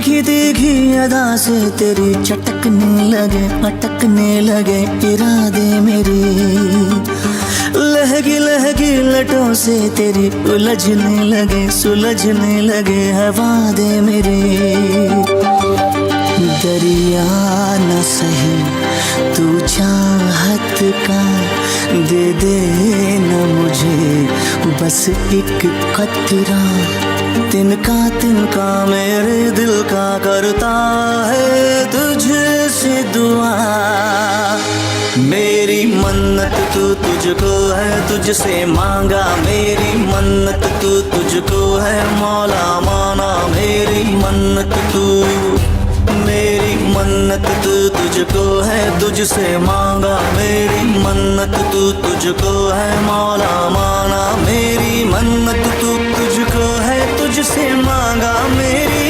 तीखी तीखी अदा से तेरी चटकने लगे, अटकने लगे इरादे मेरे। लहगी लहगी लटों से तेरी उलझने लगे, सुलझने लगे है वादे मेरे। दरिया न सही तू चाहत का, दे दे न मुझे बस एक कतरा। तिनका मेरे दिल का करता है तुझसे दुआ। मेरी मन्नत तू तुझको है, तुझसे मांगा मेरी मन्नत तू तुझको है मौला माना। मेरी मन्नत तू, मेरी मन्नत तू तुझको है, तुझसे मांगा मेरी मन्नत तू तुझको है मौला माना। मेरी मन्नत तू तुझको है, तुझसे मांगा मेरी